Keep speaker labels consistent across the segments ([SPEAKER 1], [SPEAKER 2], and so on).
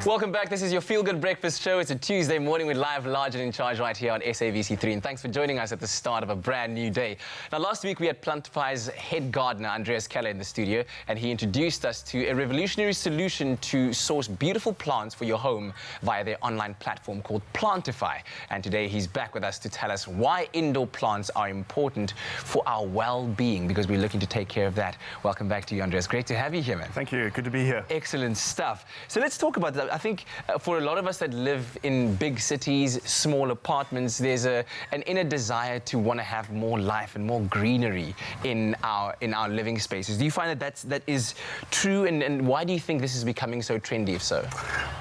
[SPEAKER 1] Welcome back. This is your Feel Good Breakfast Show. It's a Tuesday morning with Live, Large and in Charge right here on SABC3. And thanks for joining us at the start of a brand new day. Now, last week we had Plantify's head gardener, Andreas Keller, in the studio, and he introduced us to a revolutionary solution to source beautiful plants for your home via their online platform called Plantify. And today he's back with us to tell us why indoor plants are important for our well-being, because we're looking to take care of that. Welcome back to you, Andreas. Great to have you here, man.
[SPEAKER 2] Thank you. Good to be here.
[SPEAKER 1] Excellent stuff. So let's talk about that. I think for a lot of us that live in big cities, small apartments, there's an inner desire to want to have more life and more greenery in our living spaces. Do you find that is true, and why do you think this is becoming so trendy, if so?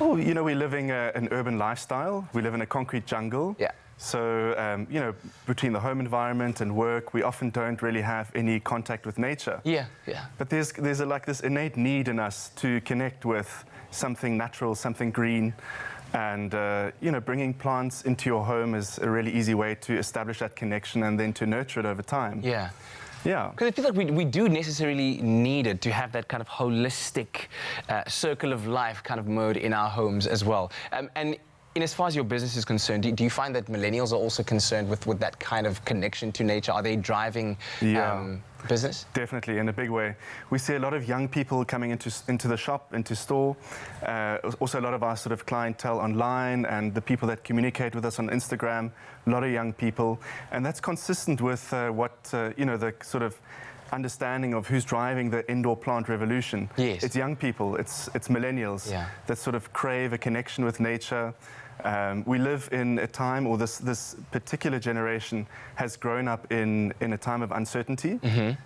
[SPEAKER 2] Oh, you know, we're living an urban lifestyle. We live in a concrete jungle.
[SPEAKER 1] Yeah.
[SPEAKER 2] So, you know, between the home environment and work, we often don't really have any contact with nature.
[SPEAKER 1] Yeah.
[SPEAKER 2] But there's like this innate need in us to connect with something natural, something green. And, you know, bringing plants into your home is a really easy way to establish that connection and then to nurture it over time.
[SPEAKER 1] Yeah.
[SPEAKER 2] Yeah.
[SPEAKER 1] Because I feel like we do necessarily need it to have that kind of holistic circle of life kind of mode in our homes as well. And as far as your business is concerned, do you find that millennials are also concerned with that kind of connection to nature? Are they driving business?
[SPEAKER 2] Definitely, in a big way. We see a lot of young people coming into the shop, into store. Also a lot of our sort of clientele online and the people that communicate with us on Instagram, a lot of young people. And that's consistent with you know, the sort of understanding of who's driving the indoor plant revolution.
[SPEAKER 1] Yes.
[SPEAKER 2] It's young people, it's millennials that sort of crave a connection with nature. We live in a time, or this particular generation has grown up in a time of uncertainty.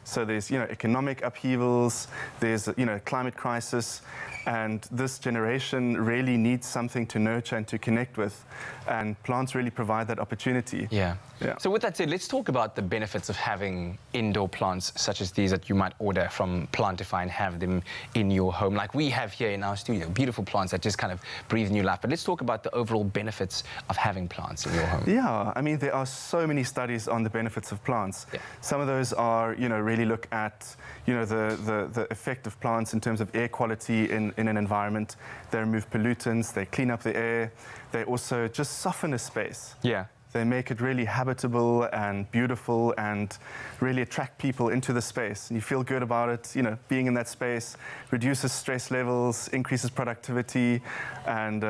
[SPEAKER 2] So there's, you know, economic upheavals, there's, you know, climate crisis, and this generation really needs something to nurture and to connect with, and plants really provide that opportunity.
[SPEAKER 1] Yeah. So with that said, let's talk about the benefits of having indoor plants such as these that you might order from Plantify and have them in your home, like we have here in our studio. Beautiful plants that just kind of breathe new life. But let's talk about the overall benefits of having plants in your home.
[SPEAKER 2] Yeah, I mean, there are so many studies on the benefits of plants. Some of those are, you know, really look at, you know, the effect of plants in terms of air quality in an environment. They remove pollutants, they clean up the air, they also just soften a space.
[SPEAKER 1] Yeah.
[SPEAKER 2] They make it really habitable and beautiful and really attract people into the space. You feel good about it, you know, being in that space, reduces stress levels, increases productivity. And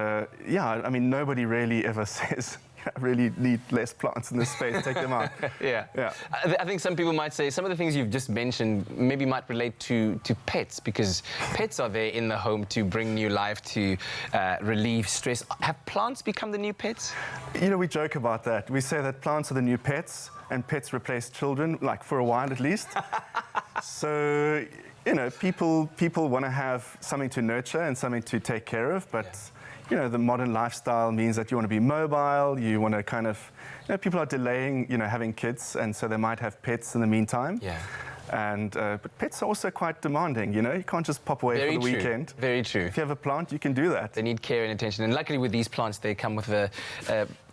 [SPEAKER 2] yeah, I mean, nobody really ever says, I really need less plants in this space, take them out.
[SPEAKER 1] Yeah. I think some people might say some of the things you've just mentioned maybe might relate to pets, because pets are there in the home to bring new life, to relieve stress. Have plants become the new pets?
[SPEAKER 2] You know, we joke about that. We say that plants are the new pets and pets replace children, like for a while at least. So, you know, people want to have something to nurture and something to take care of, but you know, the modern lifestyle means that you want to be mobile, you want to kind of, you know, people are delaying, you know, having kids, and so they might have pets in the meantime. And but pets are also quite demanding, you know, you can't just pop away for the weekend.
[SPEAKER 1] Very true.
[SPEAKER 2] If you have a plant, you can do that.
[SPEAKER 1] They need care and attention, and luckily with these plants they come with a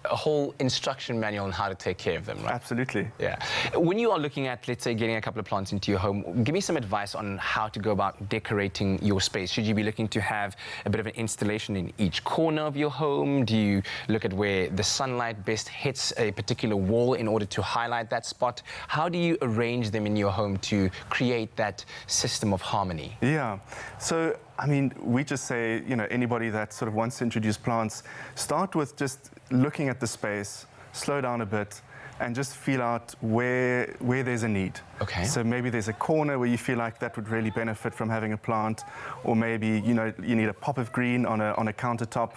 [SPEAKER 1] whole instruction manual on how to take care of them, right?
[SPEAKER 2] Absolutely.
[SPEAKER 1] Yeah. When you are looking at, let's say, getting a couple of plants into your home, give me some advice on how to go about decorating your space. Should you be looking to have a bit of an installation in each corner of your home? Do you look at where the sunlight best hits a particular wall in order to highlight that spot? How do you arrange them in your home to create that system of harmony?
[SPEAKER 2] Yeah. So, I mean, we just say, you know, anybody that sort of wants to introduce plants, start with just looking at the space, slow down a bit, and just feel out where there's a need.
[SPEAKER 1] Okay.
[SPEAKER 2] So maybe there's a corner where you feel like that would really benefit from having a plant, or maybe, you know, you need a pop of green on a countertop.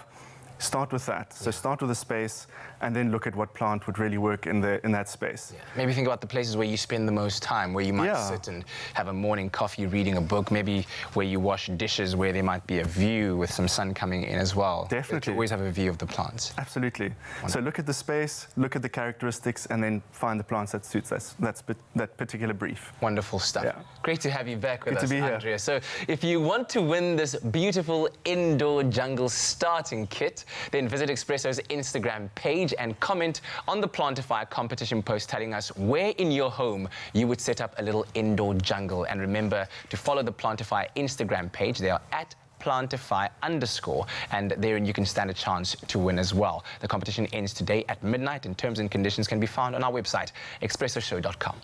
[SPEAKER 2] Start with that. So start with a space and then look at what plant would really work in that space.
[SPEAKER 1] Maybe think about the places where you spend the most time, where you might sit and have a morning coffee reading a book, maybe where you wash dishes, where there might be a view with some sun coming in as well.
[SPEAKER 2] Definitely.
[SPEAKER 1] You always have a view of the plants.
[SPEAKER 2] Absolutely. Wonderful. So look at the space, look at the characteristics, and then find the plants that suits that particular brief.
[SPEAKER 1] Wonderful stuff.
[SPEAKER 2] Yeah.
[SPEAKER 1] Great to have you back with us,
[SPEAKER 2] Good to be here.
[SPEAKER 1] Andrea. So if you want to win this beautiful indoor jungle starting kit, then visit Expresso's Instagram page and comment on the Plantify competition post telling us where in your home you would set up a little indoor jungle. And remember to follow the Plantify Instagram page. They are at @Plantify_, and therein you can stand a chance to win as well. The competition ends today at midnight, and terms and conditions can be found on our website, expressoshow.com.